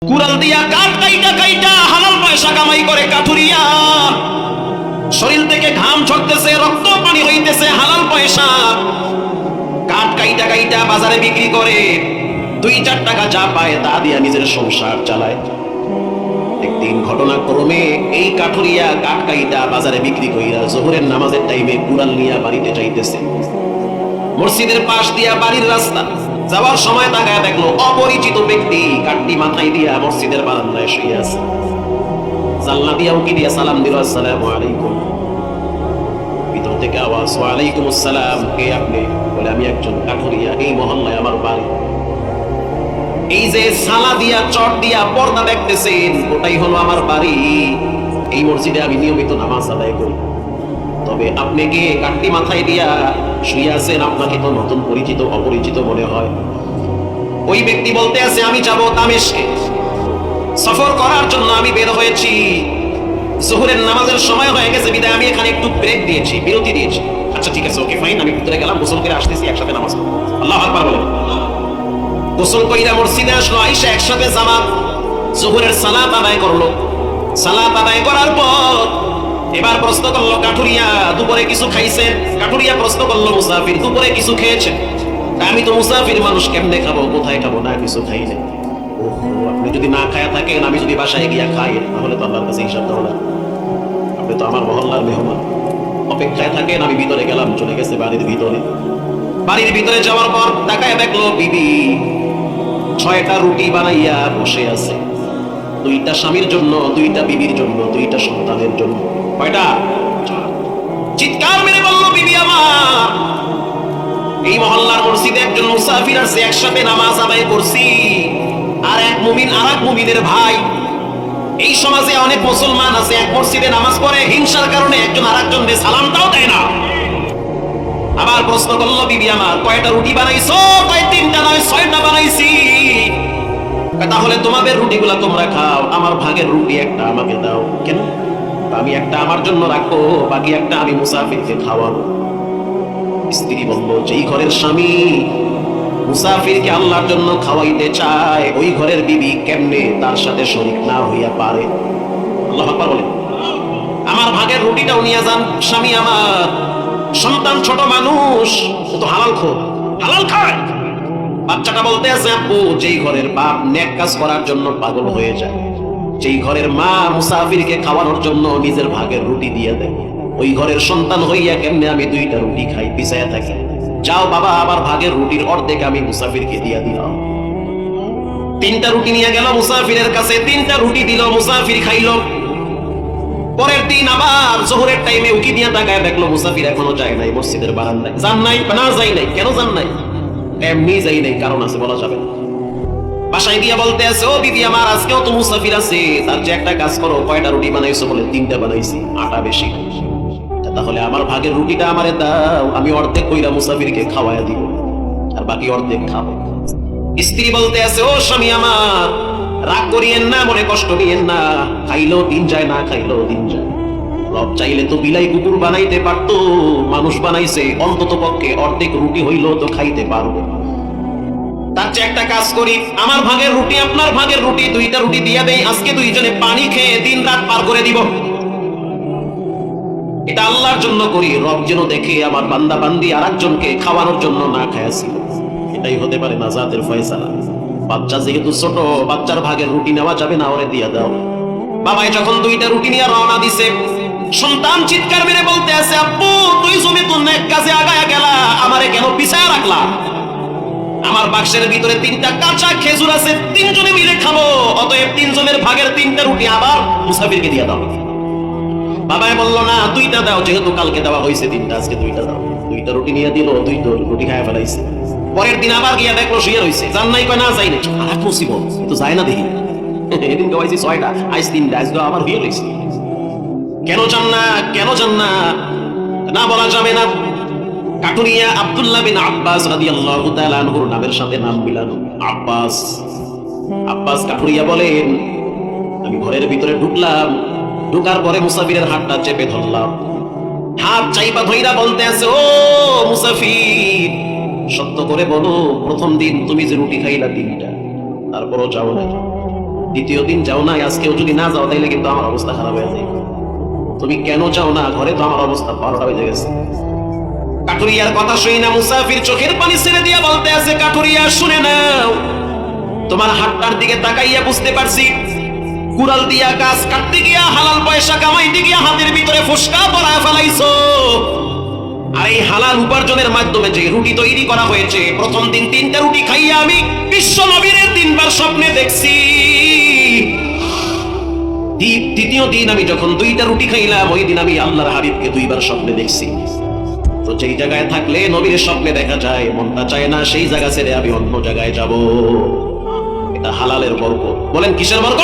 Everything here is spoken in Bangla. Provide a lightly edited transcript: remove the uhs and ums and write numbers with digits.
কুড়াল দিয়া কাঠ কাইটা কাইটা হালাল পয়সা কামাই করে কাঠুরিয়া, শরীর থেকে ঘাম ঝরতেছে, রক্ত পানি হইতেছে, হালাল পয়সা কাঠ কাইটা কাইটা বাজারে বিক্রি করে 2-4 টাকা যা পায় তা দিয়া নিজের সংসার চালায়। একদিন ঘটনাক্রমে এই কাঠুরিয়া কাঠ কাইটা বাজারে বিক্রি কইরা জোহরের নামাজের টাইমে কুড়াল নিয়ে বাড়িতে যাইতেছে। মসজিদের পাশ দিয়া বাড়ির রাস্তা যাওয়ার সময় তাকায় দেখলো অপরিচিত ব্যক্তি কাঠটি মাথায় দিয়া মসজিদের বারান্দায় শুয়ে আছে। জানলা দিয়া উকি দিয়া সালাম দিল, আসসালামু আলাইকুম। ভিতর থেকে আওয়াজ, ওয়া আলাইকুম আসসালাম, কে আপনি? বলে, আমি একজন কাঠুরিয়া, এই মহল্লায় আমার বাড়ি। এই যে সালা দিয়া চট দিয়া পর্দা দেখতেছেন, ওটাই হলো আমার বাড়ি। এই মসজিদে আমি নিয়মিত নামাজ আদায় করি। তবে আপনি কে? কাঠটি মাথায় দিয়া শুয়ে আছেন, আপনাকে তো নতুন পরিচিত অপরিচিত মনে হয়। ওই ব্যক্তি বলতে আছে, আমি যাব দামেস্কে, সফর করার জন্য আমি বের হয়েছি। জোহরের নামাজের সময় হয়ে গেছে বিদায় আমি এখানে একটু ব্রেক দিয়েছি, বিরতি দিয়েছি। আচ্ছা ঠিক আছে, ওকে ফাইন, আমি ভিতরে গেলাম, গোসল করে আসতেছি, একসাথে নামাজ পড়ব। আল্লাহু আকবার বলেন। গোসল কইরা মসজিদে আসলো, আইসা একসাথে জামাত জোহরের সালাত আদায় করলো। সালাত আদায় করার পর এবার প্রশ্ন করলো কাঠুরিয়া, দুপুরে কিছু খাইছেন? কাঠুরিয়া প্রশ্ন করলো, মুসাফির, দুপুরে কিছু খেয়েছেন? আমি তো মুসাফির মানুষ, কেমনে খাবো, কোথায় খাবো, না কিছু খাই না। আপনি যদি না খায়া থাকেন, আমি যদি বাসায় গিয়া খাই, তাহলে তো আল্লাহর কাছে হিসাব দাও না। আপনি তো আমার মহল্লার মেহমান, অপেক্ষায় থাকেন। আমি ভিতরে গেলাম, চলে গেছে বাড়ির ভিতরে। বাড়ির ভিতরে যাওয়ার পর তাকায় দেখলো বিবি 6টা রুটি বানাইয়া বসে আছে। 2টা স্বামীর জন্য, 2টা বিবির জন্য, 2টা সন্তানের জন্য। কয়টা? চিৎকার মেরে বলল, বিবি আমার, এই মহল্লার মসজিদে একজন মুসাফির আছে, একসাথে নামাজ আদায় করছি, আর এক মুমিন আর এক মুমিনের ভাই। এই সমাজে অনেক মুসলমান আছে, এক মসজিদে নামাজ পড়ে, হিংসার কারণে একজন আর একজনকে সালামটাও দেয় না। আবার প্রশ্ন করলো, বিবি আমার, কয়টা রুটি বানাইছো? কয় 3টা নয় 6টা বানাইছি। তাহলে তোমাদের রুটিগুলা তোমরা খাও, আমার ভাগের রুটি একটা আমাকে দাও। কেন? আমি একটা আমার জন্য রাখবো, বাকি একটা আমি মুসাফিরকে খাওয়াবো। স্ত্রী বলল, যেই ঘরের স্বামী মুসাফিরকে আল্লাহর জন্য খাওয়াইতে চায়, ওই ঘরের বিবি কেমনে তার সাথে শরীক না হইয়া পারে? আল্লাহু আকবার বলেন। আমার ভাগের রুটিটাও নিয়ে যান স্বামী আমার। সন্তান ছোট মানুষ, ও তো হালাল খোর, হালাল খায়। বাচ্চাটা বলতে আছে, আপু, যেই ঘরের বাপ নেক কাজ করার জন্য পাগল হয়ে যায়, যেই ঘরের মা মুসাফিরকে খাওয়ানোর জন্য নিজের ভাগের রুটি দিয়ে দেয়, ওই ঘরের সন্তান হইয়া কেমনে আমি 2টা রুটি খাই, পিছায়া থাকি? যাও বাবা, আমার ভাগের রুটির অর্ধেক আমি মুসাফিরকে দিয়ে দিলাম। 3টা রুটি নিয়ে গেল মুসাফিরের কাছে, 3টা রুটি দিল, মুসাফির খাইল। পরের দিন আবার জোহরের টাইমে উকি দিয়ে তাকায় দেখলো মুসাফির এখনো যায় নাই মসজিদের বারান্দায়। যান নাই? না, যাই নাই। কেন যান নাই? এমনি যাই নাই, কারণ আছে, বলা যাবে না। বাসায় গিয়া বলতে আছে, ও বিবি আমার, আজকেও তো মুসাফির আছে, তার যে একটা কাজ করো, কয়টা রুটি বানাইছো? বলে, 3টা বানাইছি, আটা বেশি। তাহলে আমার ভাগের রুটিটা আমারে দাও, আমি অর্ধেক কইরা মুসাফিরকে খাওয়াইয়া দিব, আর বাকি অর্ধেক খাবো। স্ত্রী বলতে আছে, ও স্বামী আমার, রাগ করিয়েন না, মনে কষ্ট নিয়েন না, খাইলেও দিন যায়, না খাইলেও দিন যায়। রব চাইলে তো বিলাই কুকুর বানাইতে পারতো, মানুষ বানাইছে, অন্তত পক্ষে অর্ধেক রুটি হইলেও তো খাইতে পারবে। তার চেয়ে একটা কাজ করি, আমার ভাগের রুটি আপনার ভাগের রুটি, 2টা রুটি দিয়ে দেই, আজকে 2জনে পানি খেয়ে দিন রাত পার করে দিব। এটা আল্লাহর জন্য করি, রব যেন দেখে আমার বান্দা বান্দি আর একজনকে খাওয়ানোর জন্য না খায়াছিল। এটাই হতে পারে নাজাতের ফয়সালা। বাচ্চা যেহেতু ছোট, বাচ্চার ভাগের রুটি নেওয়া যাবে না, ওরে দিয়ে দাও। বাবাই যখন 2টা রুটি নিয়ে রওনা দিছে, সন্তান চিৎকার মেরে বলতে আছে, আব্বু, তুই জমি তো নেক কাজে আগায়া গেলা, আমারে কেন পিছায়া রাখলা? আমার বাক্সের ভিতরে 3টা কাঁচা খেজুর আছে, 3জনে মিলে খাবো, অতএব 3জনের ভাগের 3টা রুটি আবার মুসাফিরকে দিয়ে দাও। বাবাই বলল, না, 2টা দাও, যেহেতু কালকে দেওয়া হয়েছে 3টা, আজকে 2টা দাও। 2টা রুটি নিয়ে দিল, 2টা রুটি খায় ফেলাইছে। পরের দিন আবার গিয়া দেখলো শুয়ে রয়েছে। যান নাই? কয় না, যাই নাই। আর এক মুসিবত, তো যায় না দেখি। এদিন গাইছি 6টা, আজ 3টা, আজকে আবার হয়ে রয়েছে। কেন যান না? কেন যান না? না বলা যাবে না। কাঠুরিয়া আব্দুল্লাহ বিন আব্বাস রাদিয়াল্লাহু তাআলা আনহুর নামের সাথে নাম মিলানো, আব্বাস। আব্বাস কাঠুরিয়া বলেন, আমি ঘরের ভিতরে ঢুকলাম, ঢুকার পরে মুসাফিরের হাতটা চেপে ধরলাম। হাত চাইপা ধইরা বলতে আছে, ও মুসাফির, সত্য করে বলো, প্রথম দিন তুমি যে রুটি খাইলা 3টা, তারপরও যাও নাই? দ্বিতীয় দিন যাও না, আজকেও যদি না যাও তাইলে কিন্তু আমার অবস্থা খারাপ হয়ে যায়। তুমি কেন যাও না? ঘরে তো আমার অবস্থা 12টা বেজে গেছে। কাঠুরিয়ার কথা শুই না মুসাফির চোখের পানি ছেড়ে দিয়া বলতে আছে, কাঠুরিয়া শুনে নাও, তোমার হাতটার দিকে তাকাইয়া বুঝতে পারছি কুড়াল দিয়া গাছ কাটতে গিয়া হালাল পয়সা কামাইতে গিয়া হাতের ভিতরে ফুসকা পড়ায় ফেলাইছো। আর এই হালাল উপার্জনের মাধ্যমে যে রুটি তৈরি করা হয়েছে, প্রথম দিন 3টা রুটি খাইয়া আমি বিশ্ব নবীর 3বার স্বপ্নে দেখছি। দ্বিতীয় দিন আমি যখন 2টা রুটি খাইলাম, ওই দিন আমি আল্লাহর হাবিবকে 2বার স্বপ্নে দেখছি। তো যেই জায়গায় থাকলে নবীর স্বপ্নে দেখা যায়, মনটা চায় না সেই জায়গা ছেড়ে আমি অন্য জায়গায় যাব। এটা হালালের বরকত। বলেন কিসের বরকত?